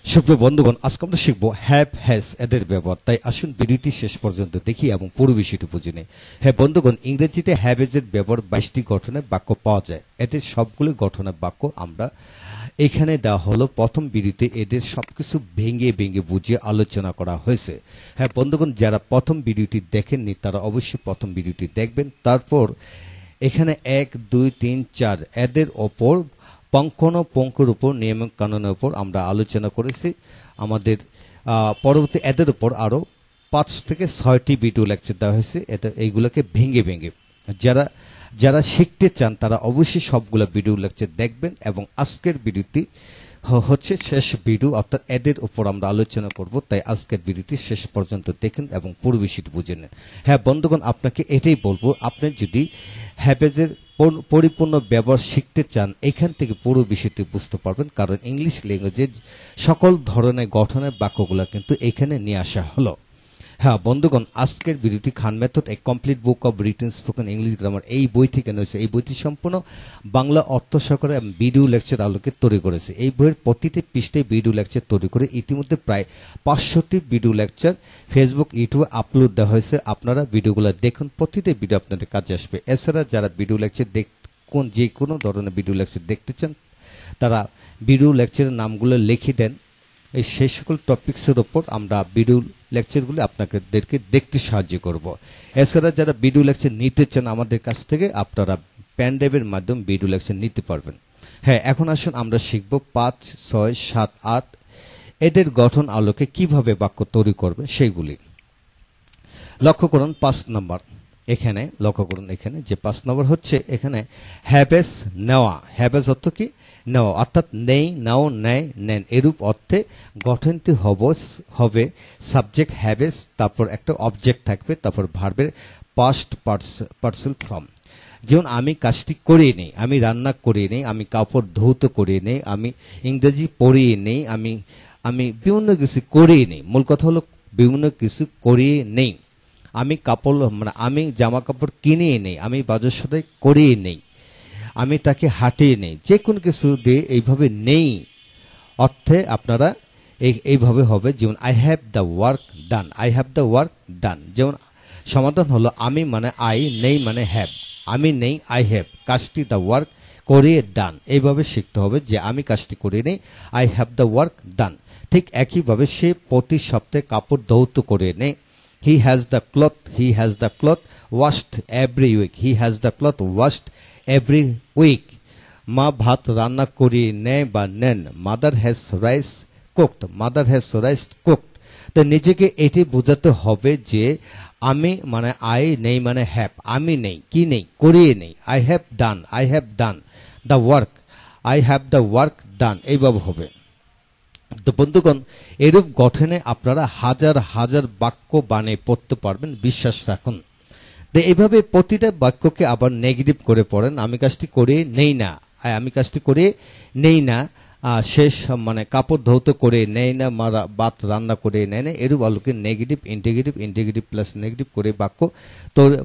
সুপ্রিয় বন্ধুগণ, আজকে আমরা শিখব হ্যাভ হ্যাজ এদের ব্যবহার। তাই আসুন ভিডিওটি শেষ পর্যন্ত দেখি এবং পুরো বিষয়টি বুঝে নিই। হ্যাঁ বন্ধুগণ, ইংরেজিতে হ্যাভ হ্যাজের ব্যবহার 22টি গঠনের বাক্য পাওয়া যায়। এদের সবগুলো গঠনের বাক্য আমরা এখানে দেওয়া হলো। প্রথম ভিডিওতে এদের সবকিছু ভেঙে ভেঙে বুঝিয়ে আলোচনা করা হয়েছে। হ্যাঁ বন্ধুগণ, যারা প্রথম ভিডিওটি দেখেননি তারা অবশ্যই প্রথম ভিডিওটি দেখবেন। তারপর এখানে 1, 2, 3, 4 এদের ওপর পঙ্খের উপর নিয়ম কানুনের উপর আমরা আলোচনা করেছি। আমাদের পরবর্তী এদের উপর আরও 5 থেকে 6টি ভিডিও লেকচার দেওয়া হয়েছে। এইগুলোকে ভেঙে ভেঙে যারা শিখতে চান তারা অবশ্যই সবগুলো ভিডিও লেকচার দেখবেন। এবং আজকের ভিডিওটি হচ্ছে শেষ ভিডিও, অর্থাৎ এদের উপর আমরা আলোচনা করব। তাই আজকের ভিডিওটি শেষ পর্যন্ত দেখেন এবং পুরো বিষয়টি বুঝে নেন। হ্যাঁ বন্ধুগণ, আপনাকে এটাই বলবো, আপনি যদি হ্যাভেজের পরিপূর্ণ ব্যবহার শিখতে চান এখান থেকে পুরো বিষয়টি বুঝতে পারবেন। কারণ ইংলিশ ল্যাঙ্গুয়েজের সকল ধরনের গঠনের বাক্যগুলো কিন্তু এখানে নিয়ে আসা হলো। হ্যাঁ বন্ধুগণ, আজকের ভিডিওটি Khan method a complete book of written spoken English grammar এই বই থেকে নিয়েছে। এই বইটি সম্পূর্ণ বাংলা অর্থ সহকারে ভিডিও লেকচার আলোকে তৈরি করেছে। এই বইয়ের প্রতিটি পৃষ্ঠায় ভিডিও লেকচার তৈরি করে ইতিমধ্যে প্রায় 500টি ভিডিও লেকচার ফেসবুক, ইউটিউবে আপলোড দেওয়া হয়েছে। আপনারা ভিডিওগুলো দেখুন, প্রতিটি ভিডিও আপনাদের কাজে আসবে। এছাড়া যারা ভিডিও লেকচার যে কোনো ধরনের ভিডিও লেকচার দেখতে চান তারা ভিডিও লেকচারের নামগুলো লিখে দেন। সেই সকল টপিক্সের ওপর আমরা ভিডিও লেকচারগুলো আপনাদেরকে দেখতে সাহায্য করব। এছাড়া যারা ভিডিও লেকচার নিতে চান আমাদের কাছ থেকে আপনারা পেন ড্রাইভের মাধ্যমে ভিডিও লেকচার নিতে পারবেন। হ্যাঁ, এখন আসুন আমরা শিখব 5, 6, 7, 8 এদের গঠন আলোকে কিভাবে বাক্য তৈরি করবেন সেইগুলি। লক্ষ্য করুন 5 নম্বর এখানে, লক্ষ্য করুন এখানে যে 5 নম্বর হচ্ছে এখানে হ্যাভেস নেওয়া। হ্যাভেস অর্থ কি? নেওয়া, অর্থাৎ নেই, নাও, নেয়, নেন এরূপ অর্থে গঠনটি হবে সাবজেক্ট হ্যাভেস, তারপর একটা অবজেক্ট থাকবে, তারপর ভার্বের পাস্ট পার্সেল ফর্ম। যেমন আমি কাজটি করিয়ে নেই, আমি রান্না করিয়ে নেই, আমি কাপড় ধৌত করিয়ে নেই, আমি ইংরেজি পড়িয়ে নেই, আমি বিভিন্ন কিছু করিয়ে নেই। মূল কথা হলো বিভিন্ন কিছু করিয়ে নেই। আমি আমি জামা কাপড় কিনে নেই, আমি বাজার সদাই করিয়ে নেই, আমি তাকে হাঁটিয়ে নেই। যে কোনো কিছু দিয়ে এইভাবে নেই অর্থে আপনারা এইভাবে হবে। যেমন I have the work done, I have the work done. যেমন সমাধান হলো আমি মানে আই, নেই মানে হ্যাভ। আমি নেই, আই হ্যাভ কাজটি দ্য ওয়ার্ক করিয়ে ডান। এইভাবে শিখতে হবে যে আমি কাজটি করিয়ে নেই, I have the work done. ঠিক একইভাবে সে প্রতি সপ্তাহে কাপড় ধৌত করে নেই। He has the cloth washed every week. He has the cloth washed every week. মা ভাত রান্না করিয়ে নেয় বা নেন। Mother has rice cooked. তো নিজেকে এটি বোঝাতে হবে যে আমি মানে আই, নেই মানে হ্যাভ। আমি নেই, কি নেই? করিয়ে নেই। I have done the work, I have the work done. এইভাবে হবে। তো বন্ধুগণ, এরূপ গঠনে আপনারা হাজার হাজার বাক্য বানিয়ে পড়তে পারবেন, বিশ্বাস রাখুন। তো এইভাবে প্রতিটা বাক্যকে আবার নেগেটিভ করে পড়েন। আমি কাজটি করে নেই না, আমি কাজটি করে নেই না, শেষ মানে কাপড় ধৌত করে নেই না, ভাত রান্না করে নেয় না। এরূপ আলোকে নেগেটিভ ইন্টিগ্রেটিভ প্লাস নেগেটিভ করে বাক্য তৈরি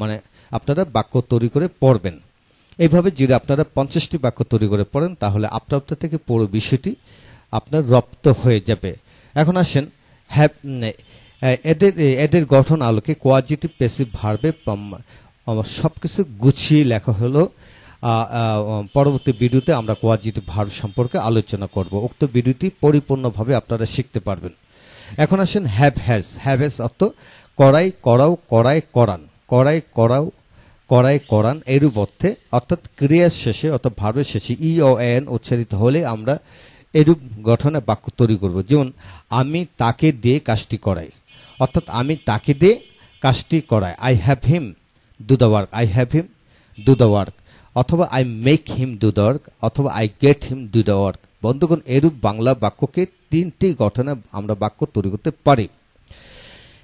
মানে আপনারা বাক্য তৈরি করে পড়বেন। এইভাবে যদি আপনারা 50টি বাক্য তৈরি করে পড়েন তাহলে আপনার থেকে পুরো বিষয়টি আপনার রপ্ত হয়ে যাবে। এখন আসেন এদের গঠন আলোকে কোয়াজিটিভ প্যাসিভ ভার্বে সবকিছু গুছিয়ে লেখা হলো। পরবর্তী ভিডিওতে আমরা কোয়াজিটিভ ভার্ব সম্পর্কে আলোচনা করব। উক্ত ভিডিওটি পরিপূর্ণভাবে আপনারা শিখতে পারবেন। এখন আসেন হ্যাভ অর্থ করাই, করাও, করাই, করান, করাই, করান এরূপ অর্থে, অর্থাৎ ক্রিয়ার শেষে অর্থাৎ ভার্বের শেষে ই ও এন উচ্চারিত হলে আমরা এরূপ গঠনে বাক্য তৈরি করব। যেমন আমি তাকে দিয়ে কাজটি করাই, অর্থাৎ আমি তাকে দিয়ে কাজটি করাই। I have him do the work, I have him do the work, অথবা I make him do the work, অথবা I get him do the work. বন্ধুগণ, এরূপ বাংলা বাক্যকে 3টি গঠনে আমরা বাক্য তৈরি করতে পারি।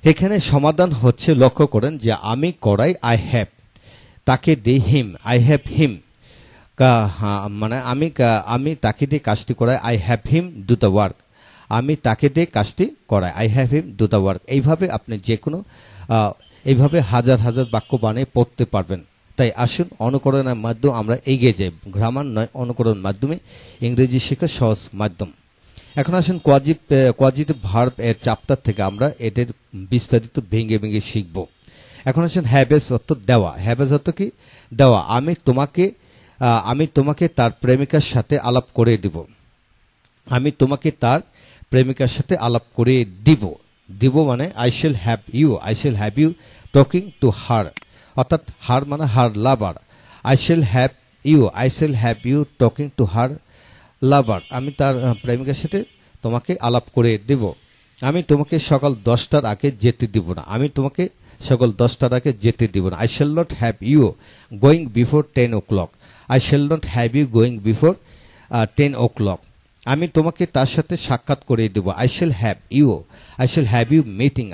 এখানে সমাধান হচ্ছে, লক্ষ্য করেন যে আমি করাই, আই হ্যাভ, তাকে দিই হিম, আই হ্যাভ হিম, মানে আমি তাকে দিয়ে কাজটি করাই, I have him do the work, আমি তাকে দিয়ে কাজটি করাই, I have him do the work. এইভাবে আপনি যে কোনো এইভাবে হাজার হাজার বাক্য বানিয়ে পড়তে পারবেন। তাই আসুন অনুকরণের মাধ্যমে আমরা এগিয়ে যাই। গ্রামার নয়, অনুকরণের মাধ্যমে ইংরেজি শেখার সহজ মাধ্যম। এখন আসেন কোয়াজিটিভ ভার্ব এর চ্যাপ্টার থেকে আমরা এদের বিস্তারিত ভেঙে ভেঙে শিখব। এখন আসেন হ্যাভেজ অর্থ দেওয়া। হ্যাভেজ অর্থ কি? দেওয়া। আমি তোমাকে তার প্রেমিকার সাথে আলাপ করে দিব। আমি তোমাকে তার প্রেমিকার সাথে আলাপ করে দিব। দিব মানে I shall have you talking to her, অর্থাৎ হার মানে her lover. I shall have you talking to her lover, আমি তার প্রেমিকার সাথে তোমাকে আলাপ করে দেব। আমি তোমাকে সকাল 10টার আগে যেতে দিব না। আমি তোমাকে সকাল 10টার আগে যেতে দিব না। I shall not have you going before 10 o'clock। I shall not have you going before 10 o'clock। আমি তোমাকে তার সাথে সাক্ষাৎ করে দেব। I shall have you meeting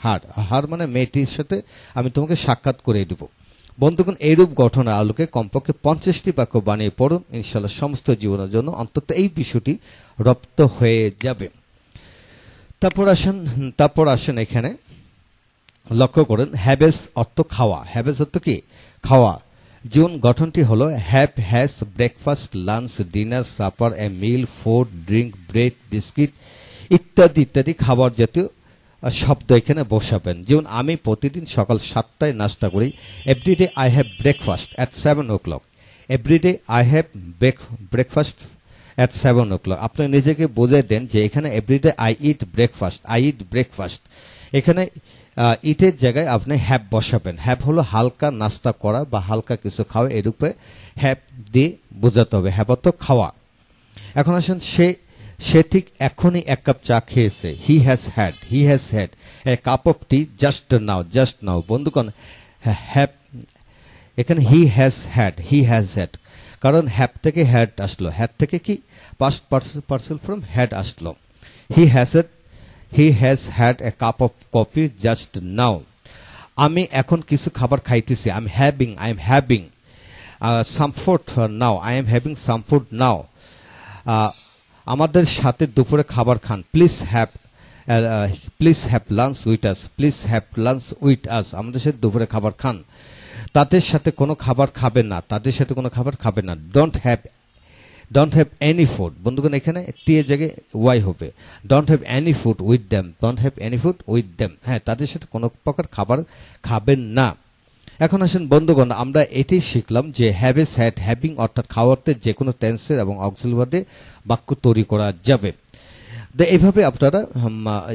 her. Her মানে মেয়েটির সাথে আমি তোমাকে সাক্ষাৎ করে দেব। বন্ধুগণ, এইরূপ গঠনের আলোকে কমপক্ষে 50টি বাক্য বানিয়ে পড়ুন। ইনশাআল্লাহ সমস্ত জীবনের জন্য অন্তত এই বিষয়টি রপ্ত হয়ে যাবে। তারপর আসেন এখানে লক্ষ্য করেন হ্যাভেজ অর্থ খাওয়া। হ্যাভেজ অর্থ কি? খাওয়া। যেমন গঠনটি হলো have has breakfast lunch dinner supper a meal food drink bread biscuit ইত্যাদি ইত্যাদি খাবার জাতীয় শব্দ এখানে বসাবেন। যেমন আমি প্রতিদিন সকাল 7টায় নাস্তা করি। Everyday I have breakfast at 7 o'clock। Everyday I have breakfast at 7 o'clock। আপনি নিজেকে বোঝাই দেন যে এখানে এভরিডে আই ইট ব্রেকফাস্ট। এখানে ইটের জায়গায় আপনি হ্যাভ বসাবেন। হ্যাভ হলো হালকা নাস্তা করা বা হালকা কিছু খাওয়া, এরূপে হ্যাভ দিয়ে বোঝাতে হবে। হ্যাভ অর্থ খাওয়া। এখন আসেন সে ঠিক এখনই এক কাপ চা খেয়েছে। He has had a cup of tea just now. বন্ধুগণ, হ্যাভ এখানে হি হ্যাজ হ্যাড, কারণ হ্যাভ থেকে হ্যাড আসলো। হ্যাড থেকে কি পাস্ট পার্সেল ফ্রম হ্যাড আসলো। He has had a cup of coffee just now. আমি এখন কিছু খাবার খাইতেছি। I am having some food now. আমাদের সাথে দুপুরে খাবার খান। Please have lunch with us. আমাদের সাথে দুপুরে খাবার খান। তাদের সাথে কোনো খাবার খাবেন না। Don't have any food. বন্ধুগণ, এখানে টি এর জায়গায় ওয়াই হবে। Don't have any food with them. হ্যাঁ, তাদের সাথে কোনো প্রকার খাবার খাবেন না। এখন আসেন বন্ধুগণ, আমরা এটাই শিখলাম যে হ্যাভেজ হ্যাড হ্যাভিং অর্থাৎ খাওয়াতে যে কোনো টেন্সের এবং অক্সিলারি বাক্য তৈরি করা যাবে।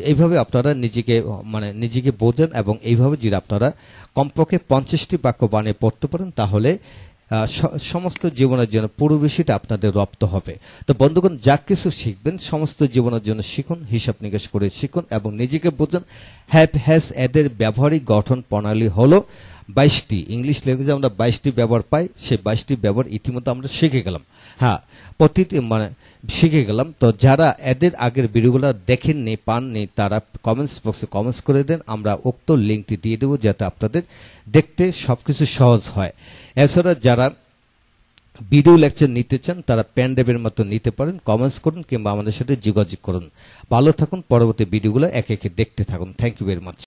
এইভাবে আপনারা নিজেকে বোঝেন এবং এইভাবে যদি আপনারা কমপক্ষে 50টি বাক্য বানিয়ে পড়তে পারেন, তাহলে সমস্ত জীবনের জন্য পুরো বিষয়টা আপনাদের রপ্ত হবে। তো বন্ধুগণ, যা কিছু শিখবেন সমস্ত জীবনের জন্য শিখুন, হিসাব নিকাশ করে শিখুন এবং নিজেকে বোঝেন। হ্যাভ হ্যাজ এদের ব্যবহারিক গঠন প্রণালী হলো 22টি। ইংলিশ ল্যাঙ্গুয়েজে আমরা 22টি ব্যবহার পাই। সেই 22টি ব্যবহার ইতিমধ্যে আমরা শিখে গেলাম। হ্যাঁ, শিখে গেলাম। তো যারা এদের আগের ভিডিওগুলো দেখেননি, পাননি, তারা কমেন্টস বক্সে কমেন্টস করে দেন। আমরা উক্ত লিঙ্কটি দিয়ে দেবো যাতে আপনাদের দেখতে সবকিছু সহজ হয়। এছাড়া যারা ভিডিও লেকচার নিতে চান তারা পেন ড্রাইভের মতো নিতে পারেন। কমেন্টস করুন কিংবা আমাদের সাথে যোগাযোগ করুন। ভালো থাকুন। পরবর্তী ভিডিওগুলো একে একে দেখতে থাকুন। Thank you very much.